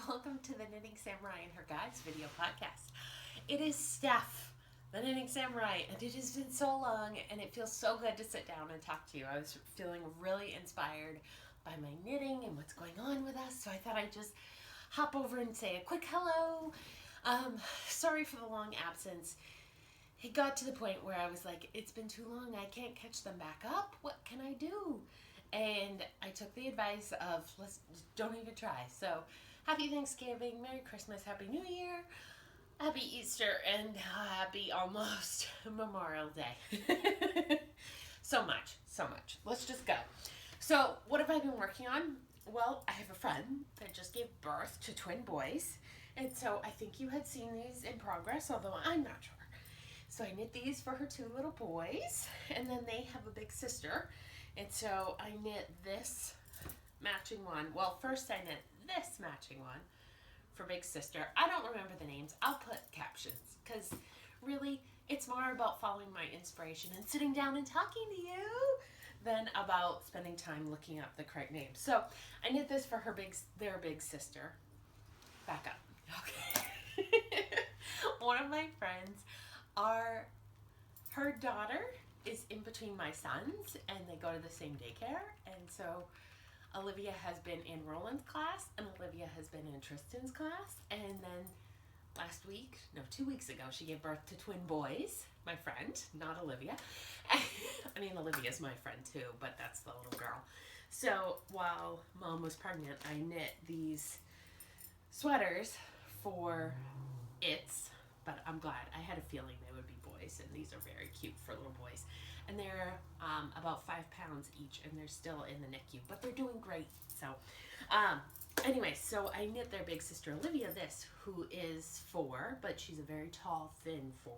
welcome to the Knitting Samurai and Her Guides video podcast. It is Steph, the Knitting Samurai, and it has been so long and it feels so good to sit down and talk to you. I was feeling really inspired by my knitting and what's going on with us, so I thought I'd just hop over and say a quick hello. Sorry for the long absence. It got to the point where I was like, it's been too long, I can't catch them back up. What can I do? And I took the advice of, don't even try. So, happy Thanksgiving, Merry Christmas, Happy New Year, Happy Easter, and happy almost Memorial Day. So much. Let's just go. So, what have I been working on? Well, I have a friend that just gave birth to twin boys. And so I think you had seen these in progress, although I'm not sure. So I knit these for her two little boys, and then they have a big sister. And so I knit this matching one. Well, first I knit this matching one for big sister. I don't remember the names. I'll put captions because really it's more about following my inspiration and sitting down and talking to you than about spending time looking up the correct names. So I knit this for their big sister. Back up. Okay. One of my friends, her daughter is in between my sons and they go to the same daycare, and so Olivia has been in Roland's class and Olivia has been in Tristan's class, and then 2 weeks ago she gave birth to twin boys, my friend, not Olivia. I mean, Olivia's my friend too, but that's the little girl. So while mom was pregnant, I knit these sweaters for but I'm glad. I had a feeling they would be boys, and these are very cute for little boys. And they're about 5 pounds each, and they're still in the NICU, but they're doing great. So anyway, so I knit their big sister Olivia this, who is 4, but she's a very tall, thin 4.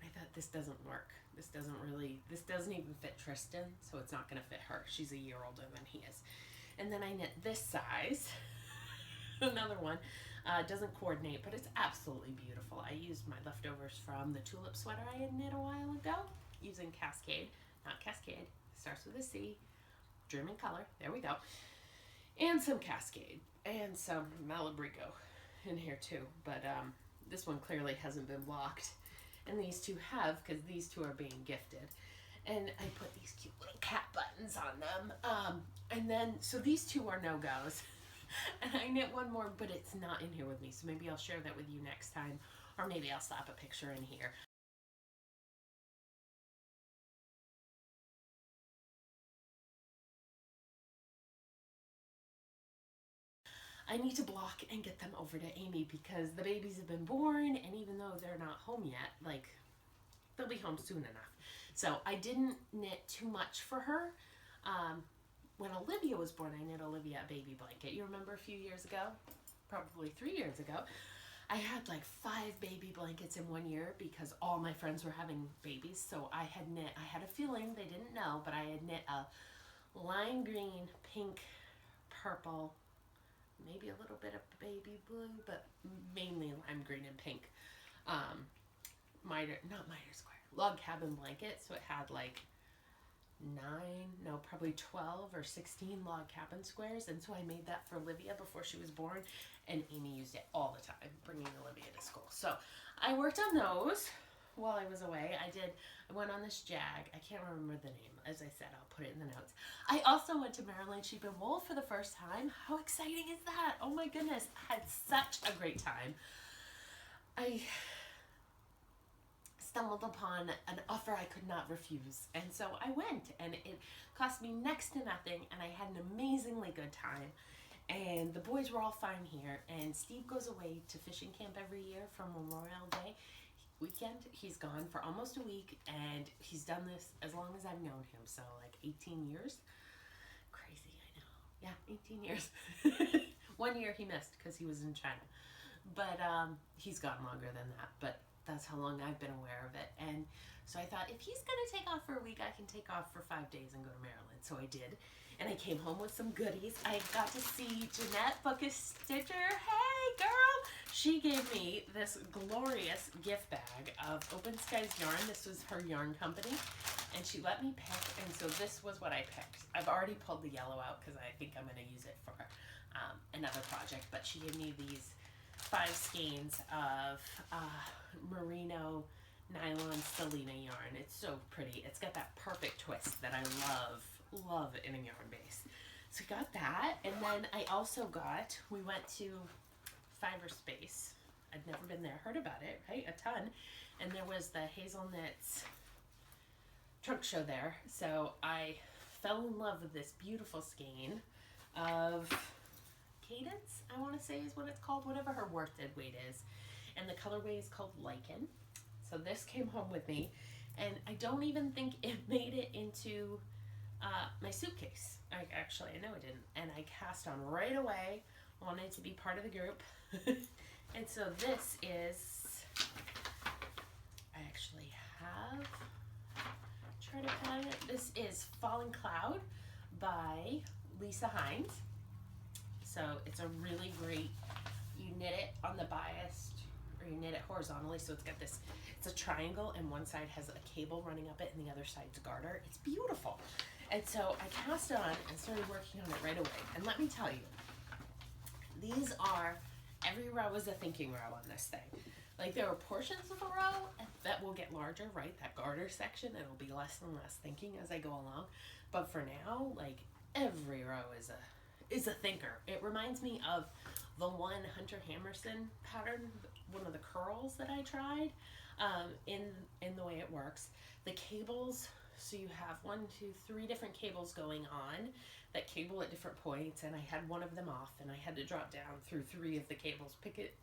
I thought, this doesn't work. This doesn't even fit Tristan, so it's not going to fit her. She's a year older than he is. And then I knit this size. Another one. Doesn't coordinate, but it's absolutely beautiful. I used my leftovers from the tulip sweater I had knit a while ago using Cascade. Not Cascade. Starts with a C. German color. There we go. And some Cascade. And some Malabrigo in here too. But this one clearly hasn't been blocked. And these two have, because these two are being gifted. And I put these cute little cat buttons on them. And then, so these two are no-goes. And I knit one more, but it's not in here with me, so maybe I'll share that with you next time, or maybe I'll slap a picture in here. I need to block and get them over to Amy because the babies have been born, and even though they're not home yet, they'll be home soon enough. So I didn't knit too much for her. When Olivia was born, I knit Olivia a baby blanket. You remember a few years ago? Probably 3 years ago. I had 5 baby blankets in 1 year because all my friends were having babies. So I had a feeling, they didn't know, but I had knit a lime green, pink, purple, maybe a little bit of baby blue, but mainly lime green and pink. Log cabin blanket. So it had probably 12 or 16 log cabin squares, and so I made that for Olivia before she was born, and Amy used it all the time bringing Olivia to school. So I worked on those while I was away. I went on this Jag. I can't remember the name. As I said, I'll put it in the notes. I also went to Maryland Sheep and Wool for the first time. How exciting is that? Oh my goodness, I had such a great time. I stumbled upon an offer I could not refuse, and so I went, and it cost me next to nothing, and I had an amazingly good time, and the boys were all fine here, and Steve goes away to fishing camp every year for Memorial Day weekend. He's gone for almost a week, and he's done this as long as I've known him, so 18 years. Crazy, I know. Yeah, 18 years. 1 year he missed because he was in China, but he's gone longer than that, but that's how long I've been aware of it. And so I thought, if he's going to take off for a week, I can take off for 5 days and go to Maryland. So I did. And I came home with some goodies. I got to see Jeanette Bookus Stitcher. Hey, girl! She gave me this glorious gift bag of Open Skies yarn. This was her yarn company. And she let me pick, and so this was what I picked. I've already pulled the yellow out because I think I'm going to use it for another project, but she gave me these 5 skeins of merino nylon Selena yarn. It's so pretty. It's got that perfect twist that I love in a yarn base. So I got that, and then I also got, we went to Fiber Space. I'd never been there, heard about it, right? A ton. And there was the Hazelnuts trunk show there. So I fell in love with this beautiful skein of Cadence, I want to say is what it's called, whatever her worth-it weight is. And the colorway is called Lichen. So this came home with me, and I don't even think it made it into my suitcase. I know it didn't. And I cast on right away, wanted to be part of the group. And so this is, I actually have, try to find it. This is Falling Cloud by Lisa Hines. So it's a really great, you knit it on the bias, or you knit it horizontally, so it's got this, it's a triangle, and one side has a cable running up it and the other side's garter. It's beautiful. And so I cast on and started working on it right away. And let me tell you, these are, every row is a thinking row on this thing. Like, there are portions of a row that will get larger, right? That garter section, it'll be less and less thinking as I go along. But for now, like, every row is a thinker. It reminds me of the one Hunter Hammerson pattern, one of the curls that I tried, in the way it works. The cables, so you have 1, 2, 3 different cables going on that cable at different points, and I had one of them off, and I had to drop down through 3 of the cables, pick it,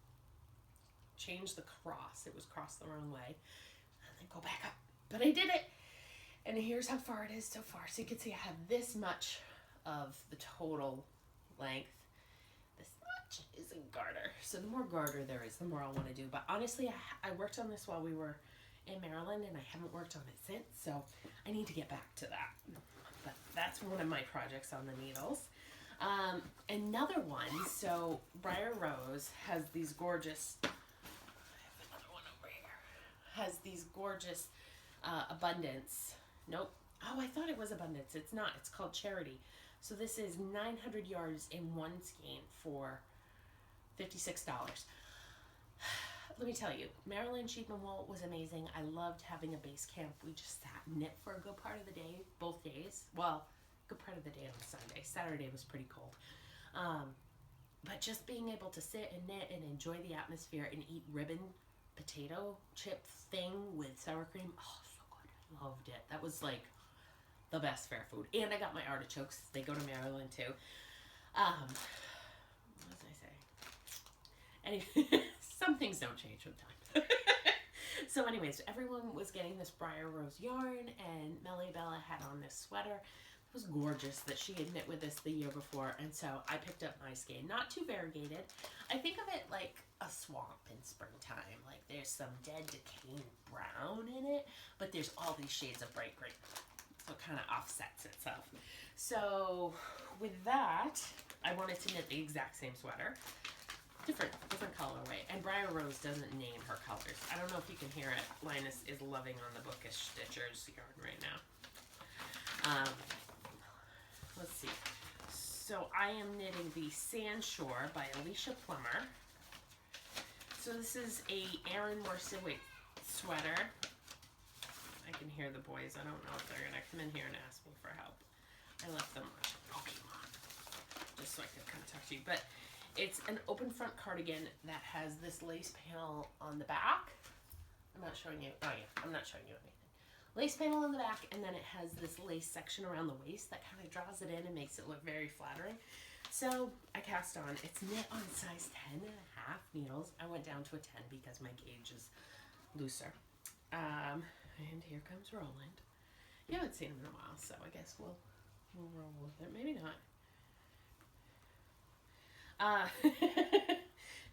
change the cross. It was crossed the wrong way, and then go back up. But I did it, and here's how far it is so far. So you can see I have this much of the total length. This much is in garter. So the more garter there is, the more I'll want to do. But honestly, I worked on this while we were in Maryland, and I haven't worked on it since, so I need to get back to that. But that's one of my projects on the needles. Another one, so Briar Rose has these gorgeous, I have another one over here, has these gorgeous Abundance. Nope. Oh, I thought it was Abundance. It's not. It's called Charity. So this is 900 yards in one skein for $56. Let me tell you, Maryland Sheep and Wool was amazing. I loved having a base camp. We just sat and knit for a good part of the day, both days. Well, good part of the day on Sunday. Saturday was pretty cold. But just being able to sit and knit and enjoy the atmosphere and eat ribbon potato chip thing with sour cream. Oh, so good. I loved it. That was like the best fair food. And I got my artichokes. They go to Maryland too. What was I saying? Anyway, some things don't change with time. So anyways, everyone was getting this Briar Rose yarn, and Melly Bella had on this sweater. It was gorgeous that she had knit with us the year before, and so I picked up my skein. Not too variegated. I think of it like a swamp in springtime. Like, there's some dead decaying brown in it, but there's all these shades of bright green. So it kind of offsets itself. So with that, I wanted to knit the exact same sweater. Different colorway. And Briar Rose doesn't name her colors. I don't know if you can hear it. Linus is loving on the Bookish Stitchers yarn right now. Let's see. So I am knitting the Sandshore by Alicia Plummer. So this is a Erin Morsewicz sweater. I can hear the boys. I don't know if they're going to come in here and ask me for help. I left them watching Pokemon just so I could come talk to you. But it's an open front cardigan that has this lace panel on the back. I'm not showing you. Oh yeah, I'm not showing you anything. Lace panel on the back, and then it has this lace section around the waist that kind of draws it in and makes it look very flattering. So I cast on. It's knit on size 10.5 needles. I went down to a 10 because my gauge is looser. And here comes Roland. You haven't seen him in a while, so I guess we'll roll with it. Maybe not.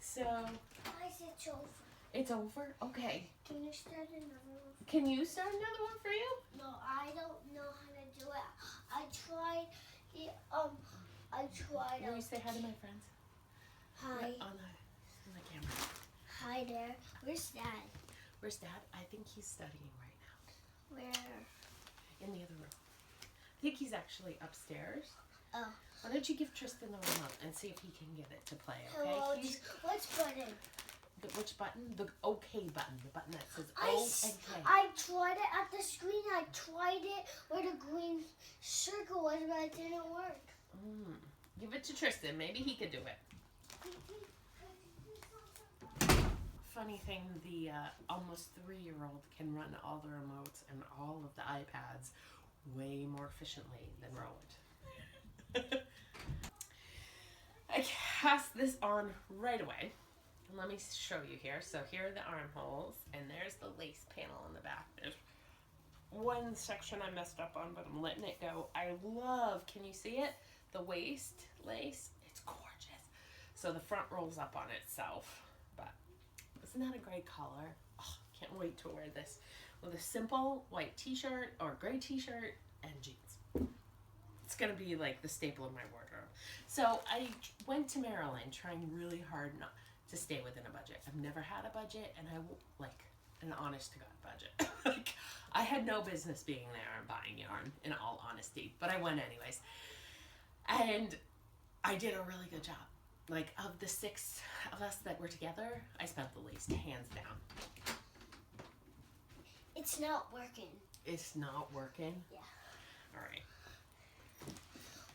So. Why is it over? It's over? Okay. Can you start another one? Can you start another one for you? No, I don't know how to do it. I tried. Will you say hi to my friends? Hi. On the camera. Hi there. Where's Dad? Where's Dad? I think he's studying right now. Where? in the other room. I think he's actually upstairs. Oh. Why don't you give Tristan the remote and see if he can get it to play, okay? Hello, which button? Which button? The OK button. The button that says O and K. I tried it at the screen. I tried it where the green circle was, but it didn't work. Give it to Tristan. Maybe he could do it. Funny thing, the almost 3-year-old can run all the remotes and all of the iPads way more efficiently than Roland. I cast this on right away. And let me show you here. So here are the armholes, and there's the lace panel on the back. There's one section I messed up on, but I'm letting it go. I love, can you see it? The waist lace, it's gorgeous. So the front rolls up on itself, but isn't that a great color? Oh, can't wait to wear this with a simple white t-shirt or gray t-shirt and jeans. It's gonna be like the staple of my wardrobe. So I went to Maryland trying really hard not to stay within a budget. I've never had a budget, and I like an honest to God budget. Like, I had no business being there and buying yarn, in all honesty, but I went anyways. And I did a really good job. Like, of the 6 of us that were together, I spent the least, hands down. It's not working. It's not working? Yeah. All right.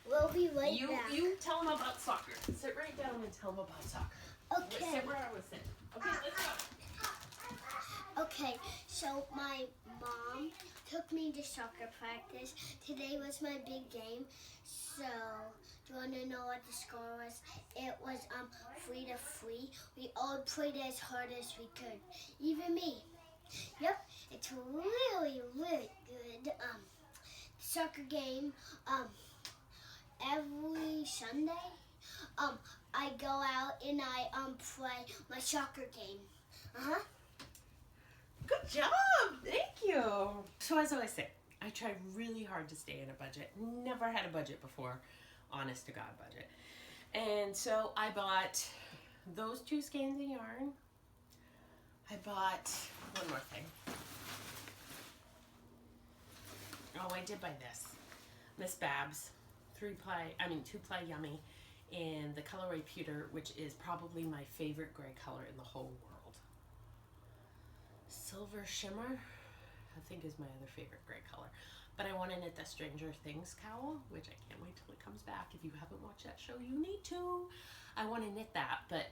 We'll be right back. You tell them about soccer. Sit right down and tell them about soccer. Okay. Sit where I was sitting. Okay, let's go. Okay, so my mom took me to soccer practice. Today was my big game. So, do you want to know what the score was? It was 3-3. We all played as hard as we could. Even me. Yep, it's really, really good. Soccer game. Every Sunday, I go out and I play my soccer game. Good job! Thank you! So as I say, I tried really hard to stay in a budget. Never had a budget before. Honest to God budget. And so I bought those 2 skeins of yarn. I bought one more thing. Oh, I did buy this. Miss Babs 2-ply yummy in the colorway pewter, which is probably my favorite gray color in the whole world. Silver shimmer, I think, is my other favorite gray color. But I want to knit the Stranger Things cowl, which I can't wait till it comes back. If you haven't watched that show, you need to. I want to knit that, but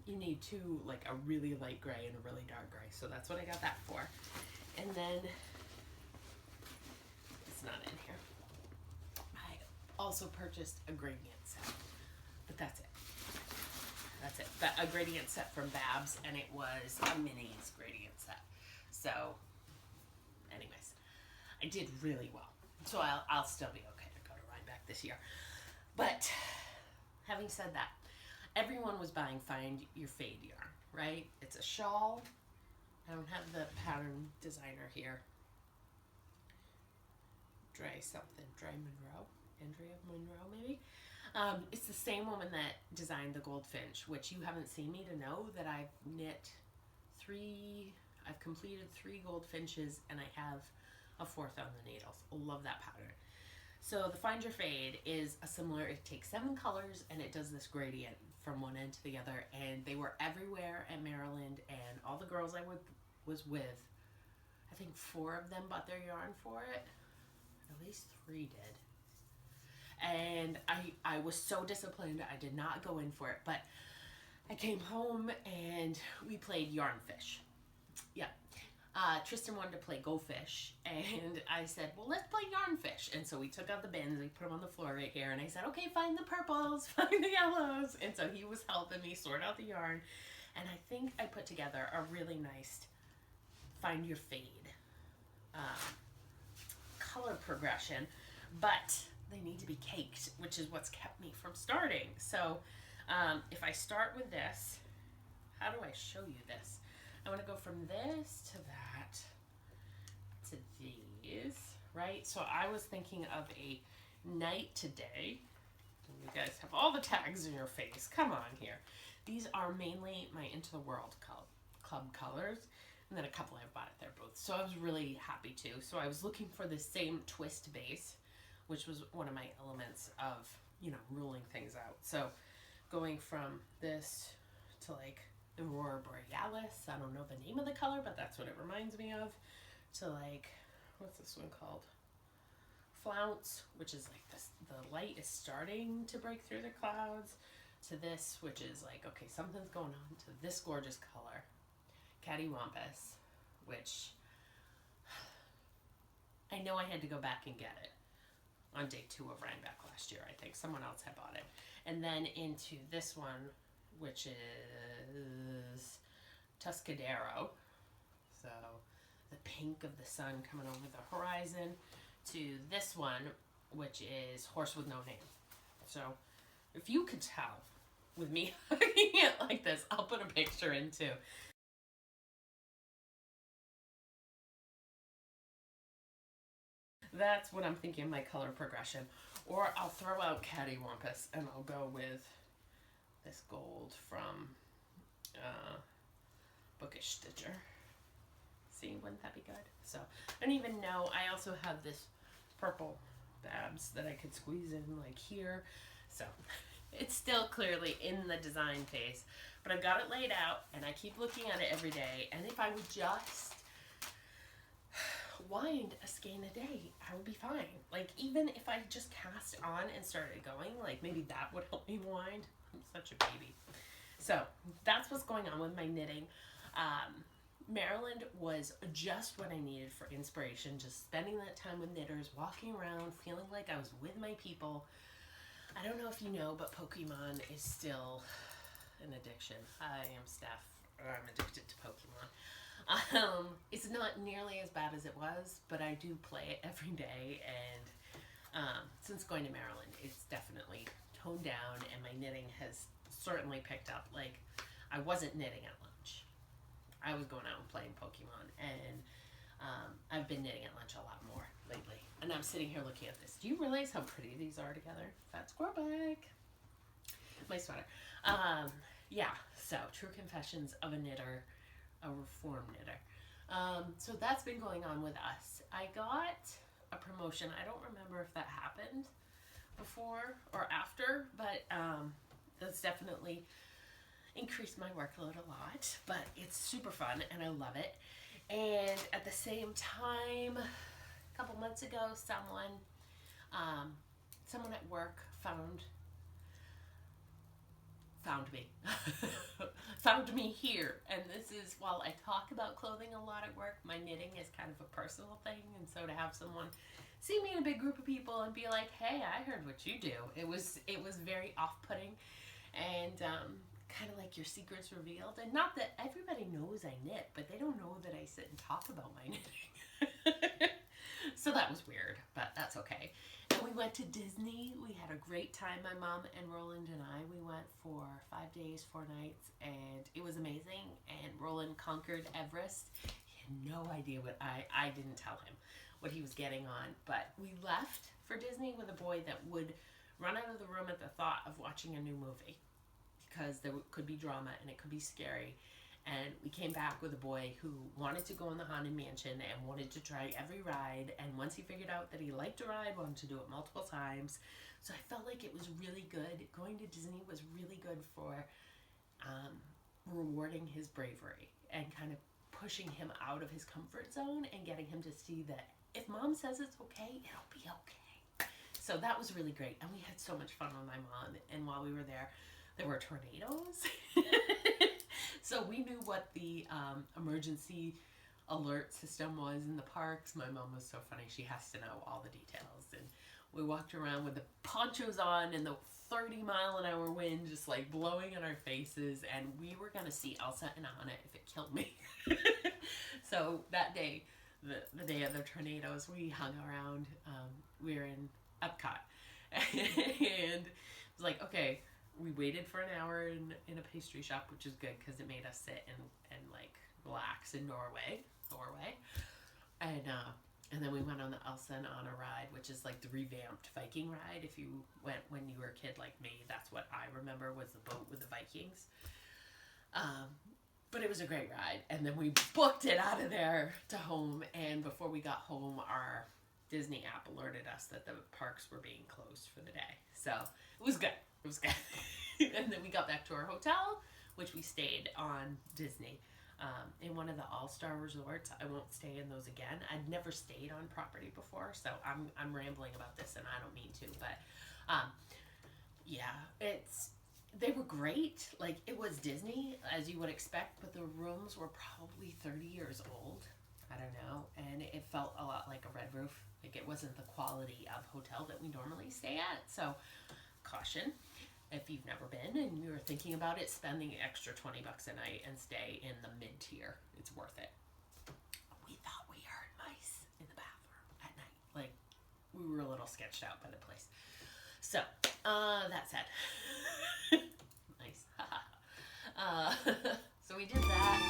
you need 2, like a really light gray and a really dark gray. So that's what I got that for. And then, it's not in here. I also purchased a gradient set, but that's it. That's it. But a gradient set from Babs, and it was a minis gradient set. So, anyways, I did really well. So I'll still be okay to go to Rhinebeck this year. But having said that, everyone was buying Find Your Fade yarn, right? It's a shawl. I don't have the pattern designer here. Andrea Monroe, maybe? It's the same woman that designed the Goldfinch, which you haven't seen me to know that I've completed 3 Goldfinches, and I have a 4th on the needles. Love that pattern. So the Find Your Fade is a similar, it takes 7 colors and it does this gradient from one end to the other, and they were everywhere at Maryland, and all the girls I was with, I think 4 of them bought their yarn for it. At least 3 did. And I was so disciplined, I did not go in for it, but I came home and we played Yarn Fish. Yeah. Tristan wanted to play Go Fish, and I said, well, let's play Yarn Fish. And so we took out the bins, we put them on the floor right here, and I said, okay, find the purples, find the yellows. And so he was helping me sort out the yarn, and I think I put together a really nice Find Your Fade color progression, but they need to be caked, which is what's kept me from starting. So if I start with this, how do I show you this? I want to go from this to that to these, right? So I was thinking of a night today. You guys have all the tags in your face. Come on here. These are mainly my Into the World Club colors. And then a couple I bought at their booth. So I was really happy too. So I was looking for the same twist base, which was one of my elements of, you know, ruling things out. So going from this to like the Aurora Borealis, I don't know the name of the color, but that's what it reminds me of, to like, what's this one called? Flounce, which is like this, the light is starting to break through the clouds, to this, which is like, okay, something's going on, to this gorgeous color, Cattywampus, which I know I had to go back and get it on day 2 of Rhinebeck last year. I think someone else had bought it. And then into this one, which is Tuscadero. So the pink of the sun coming over the horizon, to this one, which is Horse with No Name. So if you could tell with me hugging it like this, I'll put a picture in too. That's what I'm thinking my color progression. Or I'll throw out Cattywampus and I'll go with this gold from Bookish Stitcher. See, wouldn't that be good? So I don't even know. I also have this purple Babs that I could squeeze in like here. So it's still clearly in the design phase, but I've got it laid out and I keep looking at it every day. And if I would just wind a skein a day, I would be fine. Like, even if I just cast on and started going, like maybe that would help me wind. I'm such a baby. So that's what's going on with my knitting. Maryland was just what I needed for inspiration, just spending that time with knitters, walking around, feeling like I was with my people. I don't know if you know, but Pokemon is still an addiction. I am Steph. I'm addicted to Pokemon. It's not nearly as bad as it was, but I do play it every day, and since going to Maryland, it's definitely toned down, and my knitting has certainly picked up. Like, I wasn't knitting at lunch. I was going out and playing Pokemon, and I've been knitting at lunch a lot more lately. And I'm sitting here looking at this. Do you realize how pretty these are together? Fat Squirrelback. My sweater. Yeah, so True Confessions of a Knitter, a Reform Knitter. So that's been going on with us. I got a promotion. I don't remember if that happened before or after, but that's definitely increased my workload a lot, but it's super fun and I love it. And at the same time, a couple months ago, someone at work found me found me here. And this is, while I talk about clothing a lot at work, my knitting is kind of a personal thing, and so to have someone see me in a big group of people and be like, hey, I heard what you do, it was very off-putting, and kind of like your secrets revealed. And not that everybody knows I knit, but they don't know that I sit and talk about my knitting. So that was weird, but that's okay. And we went to Disney. We had a great time. My mom and Roland and I, we went for 5 days, 4 nights, and it was amazing. And Roland conquered Everest. He had no idea what I didn't tell him what he was getting on, but we left for Disney with a boy that would run out of the room at the thought of watching a new movie, because there could be drama and it could be scary. And we came back with a boy who wanted to go in the Haunted Mansion and wanted to try every ride. And once he figured out that he liked a ride, wanted to do it multiple times. So I felt like it was really good. Going to Disney was really good for rewarding his bravery and kind of pushing him out of his comfort zone and getting him to see that if mom says it's okay, it'll be okay. So that was really great. And we had so much fun with my mom. And while we were there were tornadoes. So we knew what the emergency alert system was in the parks. My mom was so funny. She has to know all the details. And we walked around with the ponchos on and the 30-mile-an-hour wind just like blowing in our faces. And we were going to see Elsa and Anna if it killed me. So that day, the day of the tornadoes, we hung around. We were in Epcot. And it was like, okay, we waited for an hour in a pastry shop, which is good because it made us sit and like relax in Norway. And then we went on the Elsa and Anna ride, which is like the revamped Viking ride. If you went when you were a kid like me, that's what I remember was the boat with the Vikings. But it was a great ride. And then we booked it out of there to home. And before we got home, our Disney app alerted us that the parks were being closed for the day. So it was good. It was good. And then we got back to our hotel, which we stayed on Disney. In one of the all-star resorts. I won't stay in those again. I'd never stayed on property before, so I'm rambling about this and I don't mean to, but yeah, they were great. Like, it was Disney, as you would expect, but the rooms were probably 30 years old. I don't know, and it felt a lot like a Red Roof. Like, it wasn't the quality of hotel that we normally stay at, so caution. If you've never been and you're thinking about it, spend the extra $20 a night and stay in the mid-tier. It's worth it. We thought we heard mice in the bathroom at night. Like, we were a little sketched out by the place. So, that said. Nice. So we did that.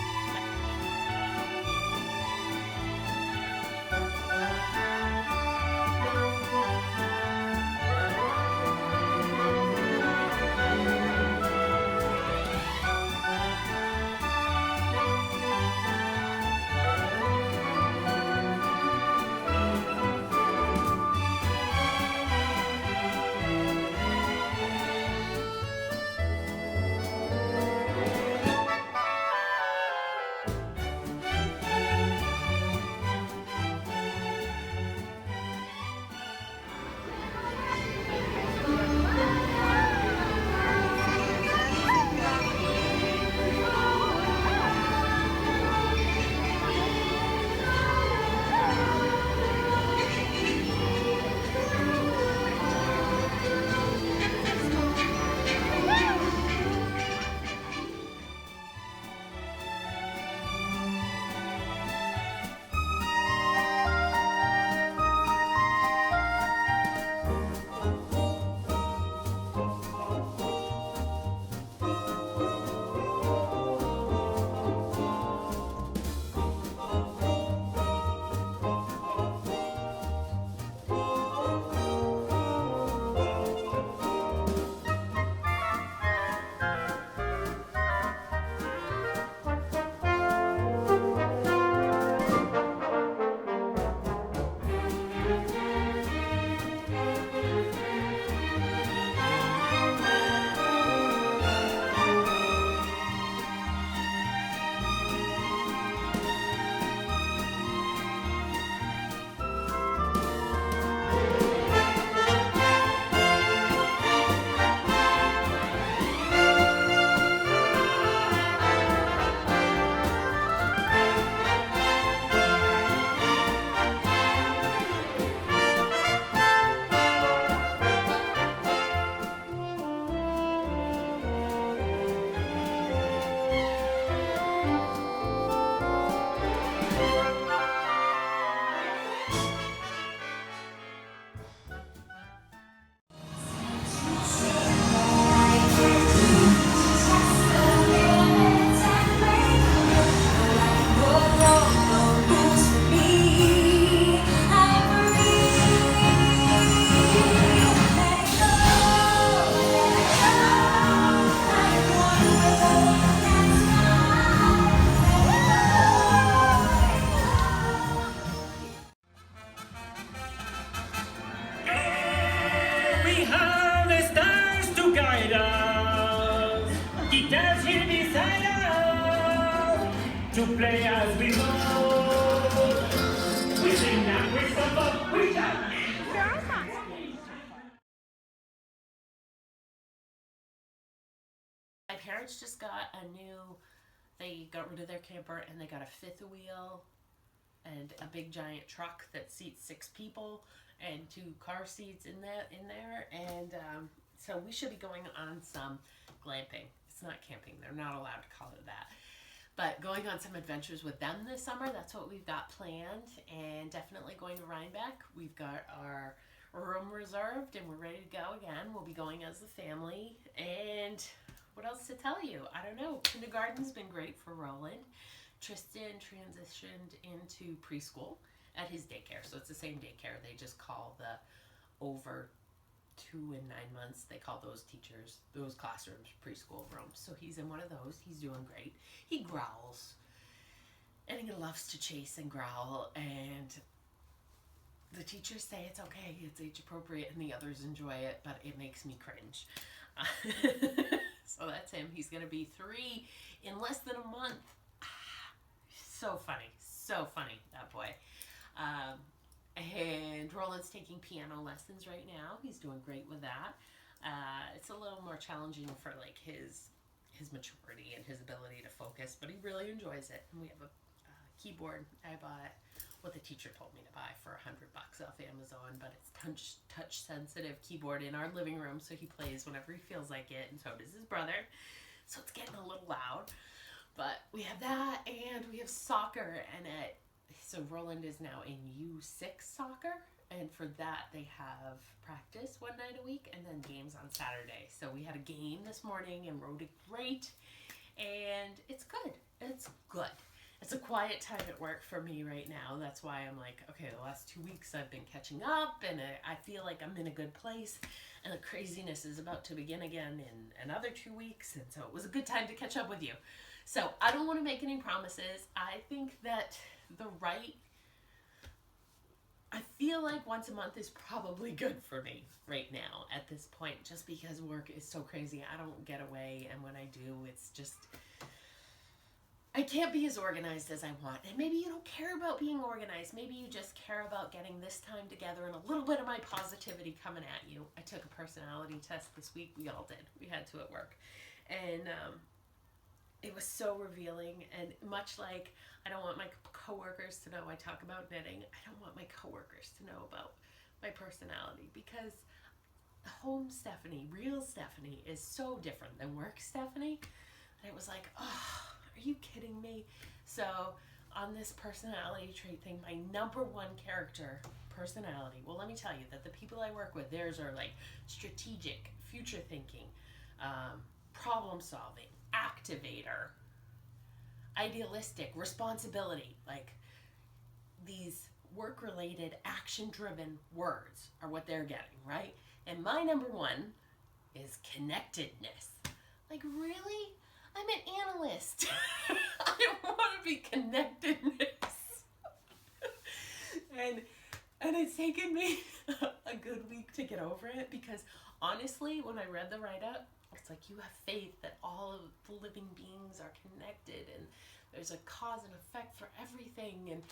To play as we go. We sing and we suffer, we dance. My parents just got they got rid of their camper and they got a fifth wheel and a big giant truck that seats 6 people and 2 car seats in there. And so we should be going on some glamping. It's not camping. They're not allowed to call it that. But going on some adventures with them this summer, that's what we've got planned. And definitely going to Rhinebeck. We've got our room reserved and we're ready to go again. We'll be going as a family. And what else to tell you? I don't know. Kindergarten's been great for Roland. Tristan transitioned into preschool at his daycare. So it's the same daycare. They just call the over 2 and 9 months. They call those teachers, those classrooms, preschool rooms. So he's in one of those. He's doing great. He growls. And he loves to chase and growl. And the teachers say it's okay, it's age appropriate, and the others enjoy it, but it makes me cringe. So that's him. He's going to be 3 in less than a month. So funny, that boy. And Roland's taking piano lessons right now. He's doing great with that. It's a little more challenging for like his maturity and his ability to focus, but he really enjoys it. And we have a keyboard I bought, what the teacher told me to buy for $100 off Amazon, but it's touch sensitive keyboard in our living room, so he plays whenever he feels like it, and so does his brother. So it's getting a little loud, but we have that, and we have soccer, and so Roland is now in U6 soccer, and for that they have practice one night a week and then games on Saturday. So we had a game this morning and rode it great, and it's good. It's a quiet time at work for me right now. That's why I'm like, okay, the last 2 weeks I've been catching up, and I feel like I'm in a good place, and the craziness is about to begin again in another 2 weeks, and so it was a good time to catch up with you. So I don't want to make any promises. I think that I feel like once a month is probably good for me right now at this point, just because work is so crazy. I don't get away, and when I do, it's just, I can't be as organized as I want. And maybe you don't care about being organized. Maybe you just care about getting this time together and a little bit of my positivity coming at you. I took a personality test this week. We all did. We had to at work. And it was so revealing. And much like I don't want my coworkers to know I talk about knitting, I don't want my coworkers to know about my personality, because home Stephanie, real Stephanie, is so different than work Stephanie. And it was like, oh, are you kidding me? So on this personality trait thing, my number one character personality, well, let me tell you that the people I work with, theirs are like strategic, future thinking, problem solving, activator, idealistic, responsibility. Like these work-related, action-driven words are what they're getting, right? And my number one is connectedness. Like, really? I'm an analyst. I don't want to be connectedness. and it's taken me a good week to get over it, because honestly, when I read the write-up, it's like, you have faith that all of the living beings are connected and there's a cause and effect for everything. And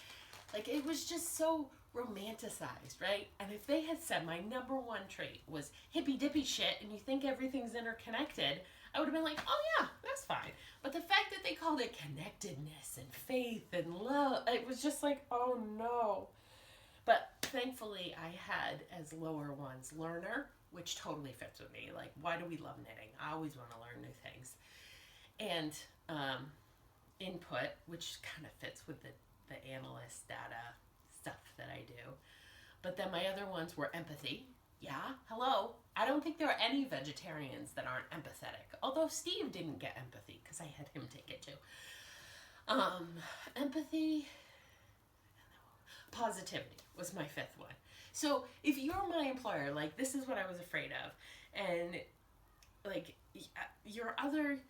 like, it was just so romanticized, right? And if they had said my number one trait was hippy dippy shit and you think everything's interconnected, I would have been like, oh yeah, that's fine. But the fact that they called it connectedness and faith and love, it was just like, oh no. But thankfully I had as lower ones learner, which totally fits with me. Like, why do we love knitting? I always want to learn new things. And input, which kind of fits with the analyst data stuff that I do. But then my other ones were empathy. Yeah, hello. I don't think there are any vegetarians that aren't empathetic. Although Steve didn't get empathy because I had him take it too. Empathy, positivity was my fifth one. So if you're my employer, like, this is what I was afraid of. And like, your other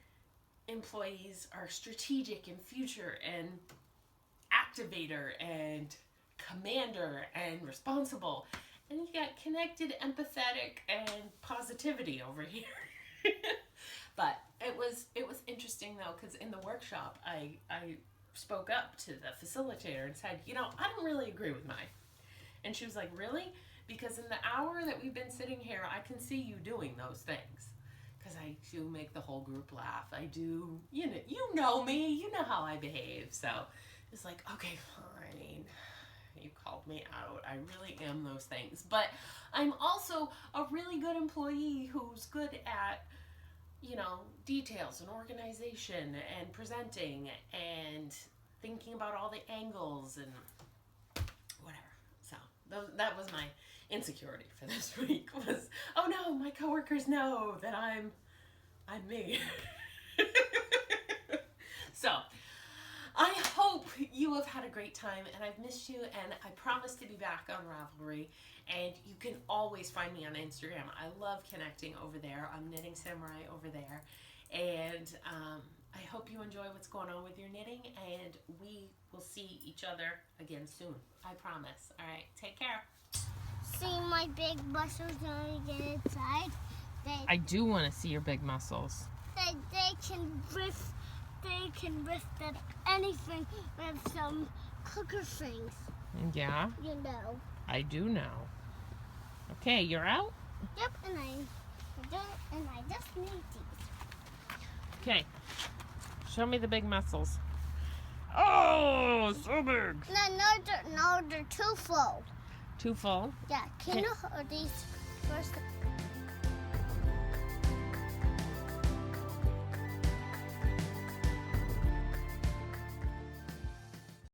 employees are strategic and future and activator and commander and responsible. And you got connected, empathetic, and positivity over here. But it was interesting though, because in the workshop, I spoke up to the facilitator and said, I don't really agree with mine. And she was like, really? Because in the hour that we've been sitting here, I can see you doing those things. Because I do make the whole group laugh. I do, you know me, you know how I behave. So it's like, okay, fine. You called me out. I really am those things. But I'm also a really good employee who's good at, details and organization and presenting and thinking about all the angles and whatever. So that was my insecurity for this week was, oh no, my coworkers know that I'm me. So I hope you have had a great time, and I've missed you, and I promise to be back on Ravelry. And you can always find me on Instagram. I love connecting over there. I'm Knitting Samurai over there. And I hope you enjoy what's going on with your knitting. And we will see each other again soon. I promise. All right. Take care. See my big muscles when I get inside. I do want to see your big muscles. They can lift up anything with some cooker things. Yeah, You know. I do know. Okay, you're out? Yep, and I just need these. Okay. Show me the big muscles. Oh, so big. No, they're too full. Too full? Yeah, can you hold these first?